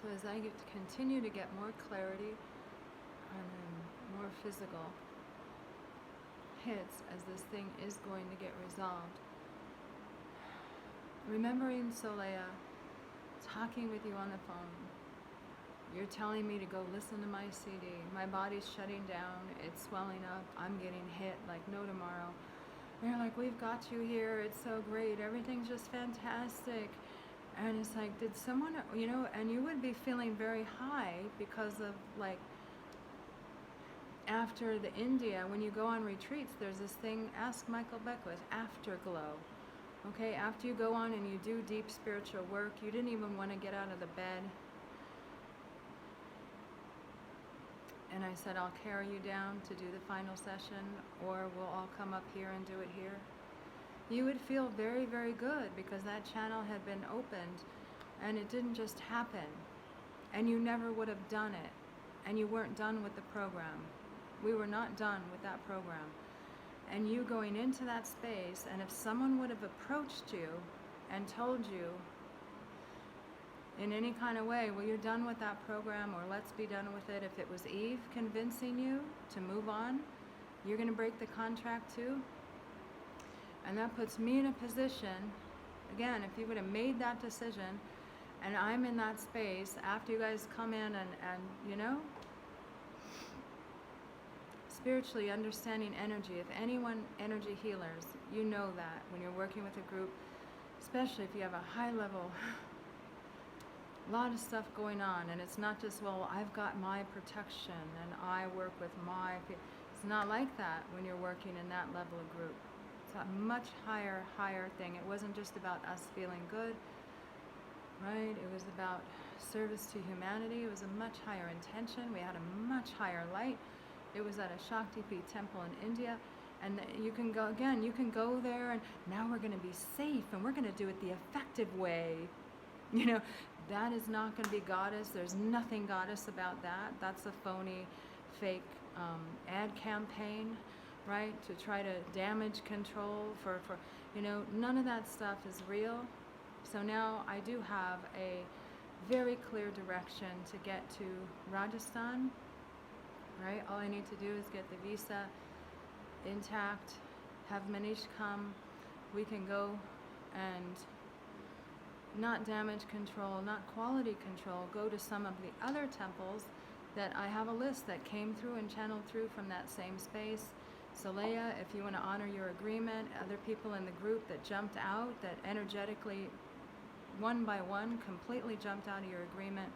So as I get to continue to get more clarity and more physical hits as this thing is going to get resolved, remembering Soleil, talking with you on the phone, you're telling me to go listen to my CD, my body's shutting down, it's swelling up, I'm getting hit like no tomorrow. And you're like, we've got you here, it's so great, everything's just fantastic. And it's like, did someone, and you would be feeling very high because of like, after the India, when you go on retreats, there's this thing, ask Michael Beckwith, afterglow. Okay, after you go on and you do deep spiritual work, you didn't even want to get out of the bed. And I said, I'll carry you down to do the final session, or we'll all come up here and do it here. You would feel very, very good because that channel had been opened and it didn't just happen. And you never would have done it. And you weren't done with the program. We were not done with that program. And you going into that space, and if someone would have approached you and told you in any kind of way, well, you're done with that program, or let's be done with it. If it was Eve convincing you to move on, you're going to break the contract too. And that puts me in a position, again, if you would have made that decision, and I'm in that space after you guys come in and spiritually understanding energy. If anyone, energy healers, you know that when you're working with a group, especially if you have a high level, a lot of stuff going on, and it's not just, well, I've got my protection and I work with my, it's not like that when you're working in that level of group. It's a much higher thing. It wasn't just about us feeling good, right? It was about service to humanity. It was a much higher intention. We had a much higher light. It was at a Shaktipeeth temple in India. And you can go, again, you can go there and now we're going to be safe and we're going to do it the effective way. That is not going to be goddess. There's nothing goddess about that. That's a phony, fake ad campaign, right? To try to damage control for none of that stuff is real. So now I do have a very clear direction to get to Rajasthan, right? All I need to do is get the visa intact, have Manish come, we can go and not damage control, not quality control, go to some of the other temples that I have a list that came through and channeled through from that same space. So Leia, if you want to honor your agreement, other people in the group that jumped out, that energetically, one by one, completely jumped out of your agreement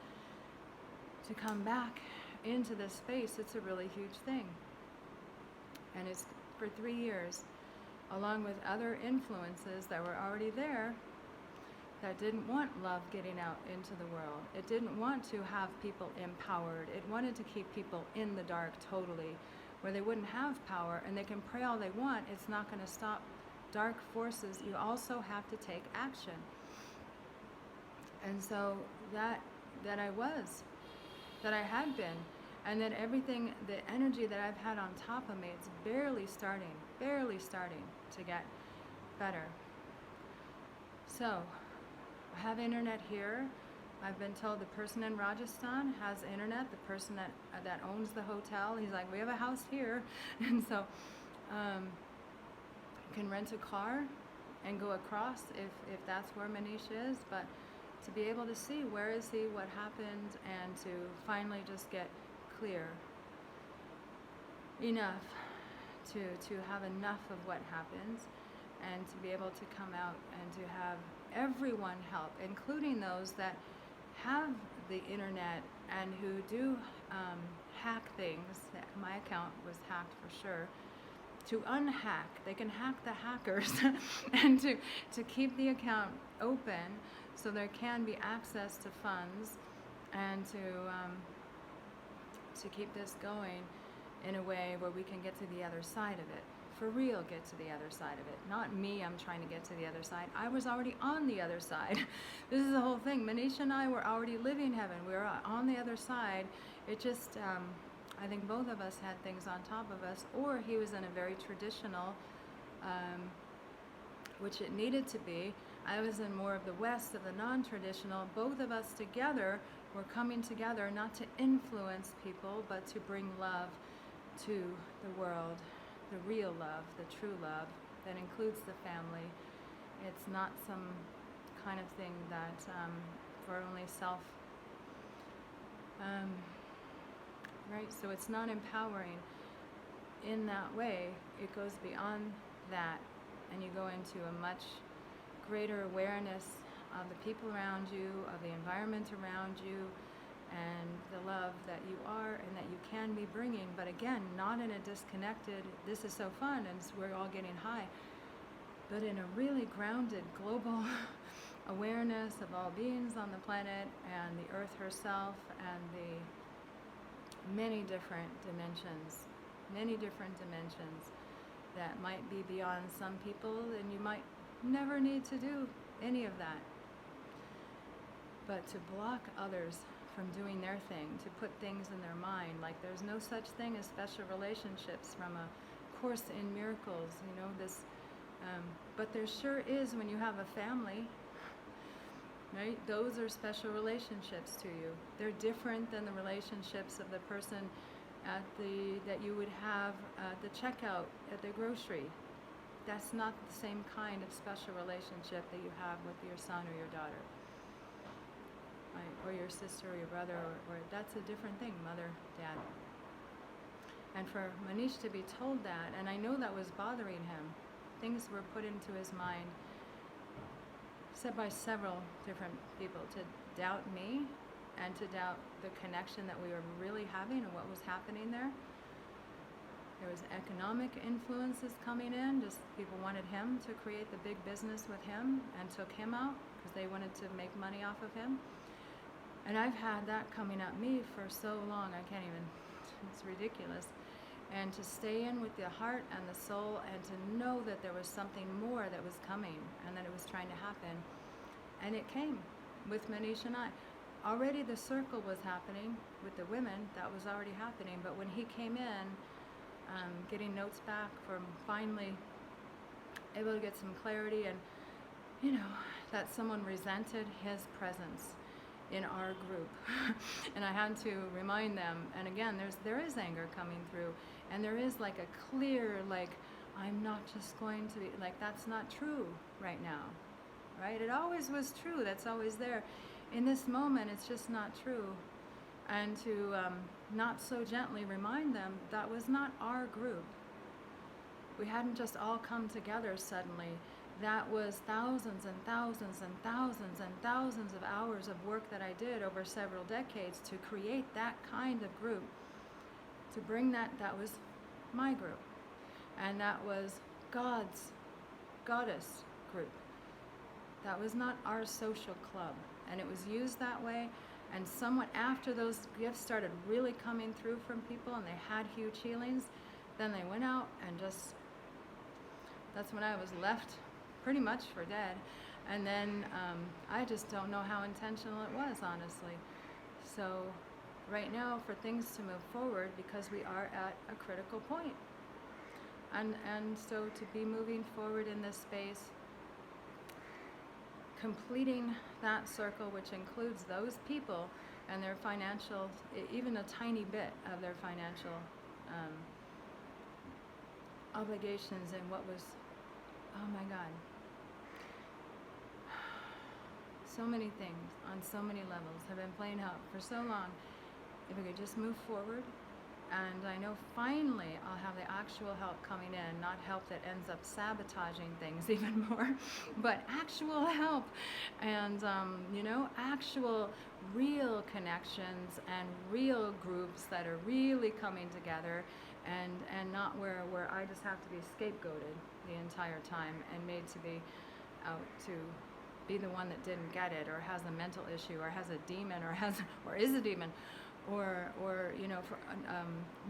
to come back into this space, it's a really huge thing. And it's for 3 years, along with other influences that were already there that didn't want love getting out into the world. It didn't want to have people empowered. It wanted to keep people in the dark totally, where they wouldn't have power and they can pray all they want. It's not going to stop dark forces. You also have to take action. And so that I had been, and that everything, the energy that I've had on top of me, it's barely starting to get better. So I have internet here. I've been told the person in Rajasthan has internet, the person that owns the hotel, he's like, we have a house here. And so you can rent a car and go across if that's where Manish is, but to be able to see where is he, what happened, and to finally just get clear enough to have enough of what happens, and to be able to come out and to have everyone help, including those that have the internet and who do hack things. My account was hacked for sure. To unhack, they can hack the hackers and to keep the account open so there can be access to funds, and to keep this going in a way where we can get to the other side of it. For real, get to the other side of it. Not me, I'm trying to get to the other side. I was already on the other side. This is the whole thing. Manish and I were already living heaven. We were on the other side. It just, I think both of us had things on top of us, or he was in a very traditional, which it needed to be. I was in more of the west of the non-traditional. Both of us together We're coming together not to influence people, but to bring love to the world, the real love, the true love that includes the family. It's not some kind of thing that for only self, right? So it's not empowering in that way. It goes beyond that, and you go into a much greater awareness of the people around you, of the environment around you, and the love that you are and that you can be bringing. But again, not in a disconnected, this is so fun and we're all getting high, but in a really grounded global awareness of all beings on the planet and the earth herself and the many different dimensions that might be beyond some people, and you might never need to do any of that. But to block others from doing their thing, to put things in their mind, like there's no such thing as special relationships from a Course in Miracles, this, but there sure is when you have a family, right? Those are special relationships to you. They're different than the relationships of the person that you would have at the checkout at the grocery. That's not the same kind of special relationship that you have with your son or your daughter, right? Or your sister or your brother, or that's a different thing, mother, dad. And for Manish to be told that, and I know that was bothering him, things were put into his mind, said by several different people, to doubt me and to doubt the connection that we were really having and what was happening there. There was economic influences coming in, just people wanted him to create the big business with him and took him out because they wanted to make money off of him. And I've had that coming at me for so long, I can't even, it's ridiculous. And to stay in with the heart and the soul and to know that there was something more that was coming and that it was trying to happen. And it came with Manish and I. Already the circle was happening with the women, that was already happening, but when he came in, getting notes back from finally able to get some clarity and, that someone resented his presence in our group. And I had to remind them, and again, there is anger coming through, and there is like a clear, like, I'm not just going to be, like, that's not true right now, right? It always was true, that's always there. In this moment, it's just not true. And to not so gently remind them that was not our group. We hadn't just all come together suddenly. That was thousands and thousands and thousands and thousands of hours of work that I did over several decades to create that kind of group. To bring that was my group. And that was goddess group. That was not our social club. And it was used that way. And somewhat after those gifts started really coming through from people and they had huge healings, then they went out and just, that's when I was left pretty much for dead. And then I just don't know how intentional it was, honestly. So right now, for things to move forward, because we are at a critical point. And so to be moving forward in this space, completing that circle, which includes those people and their financial, even a tiny bit of their financial obligations and what was, oh my God. So many things on so many levels have been playing out for so long. If we could just move forward, and I know finally I'll have the actual help coming in, not help that ends up sabotaging things even more, but actual help and, actual real connections and real groups that are really coming together and not where I just have to be scapegoated the entire time and made to be out to be the one that didn't get it or has a mental issue or has a demon or is a demon. Or for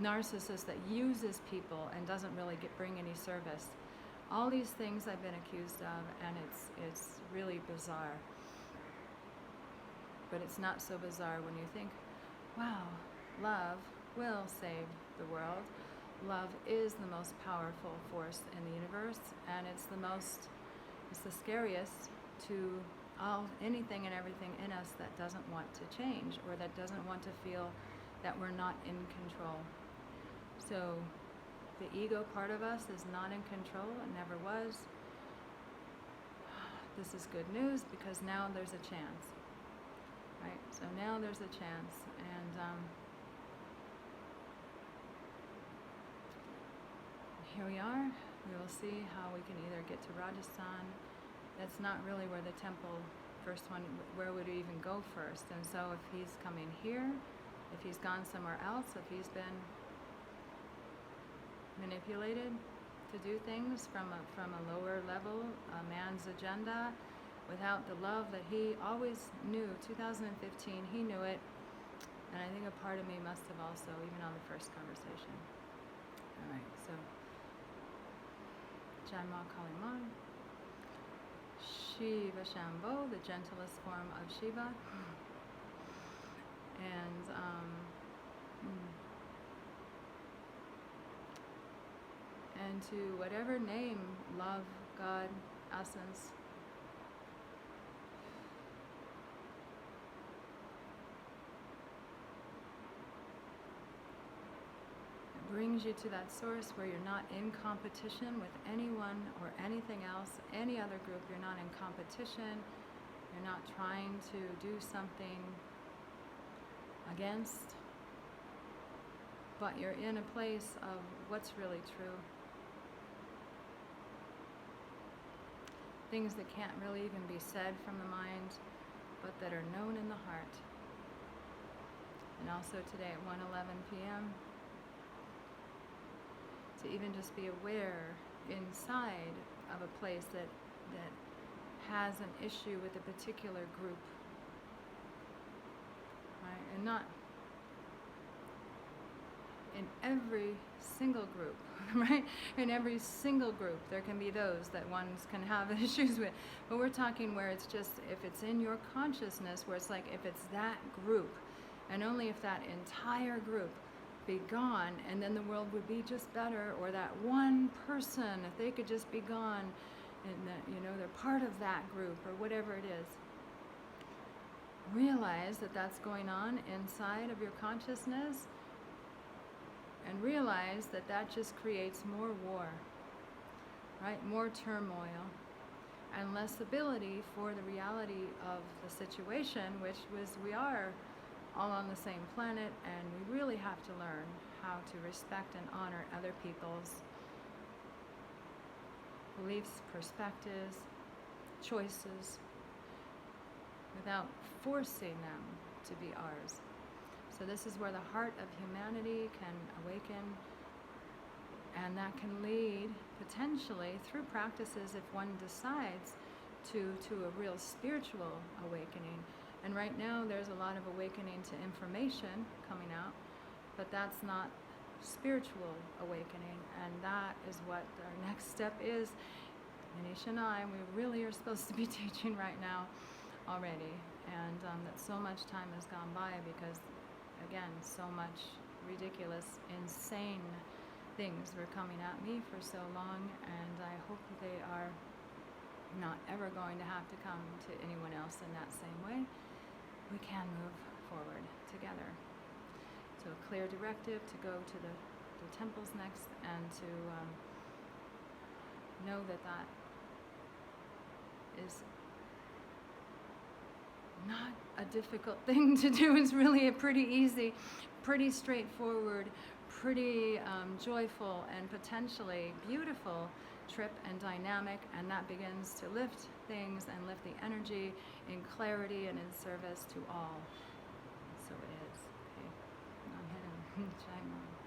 narcissist that uses people and doesn't really bring any service. All these things I've been accused of, and it's really bizarre. But it's not so bizarre when you think, wow, love will save the world. Love is the most powerful force in the universe, and it's the scariest to anything and everything in us that doesn't want to change, or that doesn't want to feel that we're not in control. So the ego part of us is not in control, it never was. This is good news, because now there's a chance, right? So now there's a chance, and here we are. We will see how we can either get to Rajasthan. That's not really where the temple, first one, where would we even go first? And so if he's coming here, if he's gone somewhere else, if he's been manipulated to do things from a lower level, a man's agenda, without the love that he always knew. 2015, he knew it, and I think a part of me must have also, even on the first conversation. All right, so Jai Ma Kali Ma, Shiva Shambho, the gentlest form of Shiva, and and to whatever name, love, God, essence, it brings you to that source where you're not in competition with anyone or anything else, any other group. You're not in competition. You're not trying to do something against, but you're in a place of what's really true. Things that can't really even be said from the mind, but that are known in the heart. And also today at 1:11 p.m., to even just be aware inside of a place that has an issue with a particular group, right? And not in every single group, right? In every single group, there can be those that ones can have issues with. But we're talking where it's just, if it's in your consciousness, where it's like, if it's that group, and only if that entire group be gone, and then the world would be just better, or that one person, if they could just be gone, and that, you know, they're part of that group, or whatever it is. Realize that that's going on inside of your consciousness, and realize that that just creates more war, right? More turmoil, and less ability for the reality of the situation, which was, we are all on the same planet, and we really have to learn how to respect and honor other people's beliefs, perspectives, choices, without forcing them to be ours. So this is where the heart of humanity can awaken, and that can lead potentially through practices, if one decides to a real spiritual awakening. And right now there's a lot of awakening to information coming out, but that's not spiritual awakening, and that is what our next step is. Manish and I, we really are supposed to be teaching right now already, and that so much time has gone by because, again, so much ridiculous, insane things were coming at me for so long, and I hope they are not ever going to have to come to anyone else in that same way. We can move forward together. So a clear directive to go to the temples next, and to know that that is not a difficult thing to do. It's really a pretty easy, pretty straightforward, pretty joyful, and potentially beautiful trip and dynamic, and that begins to lift things and lift the energy in clarity and in service to all. So it is. Okay. I'm heading. Chai Ma.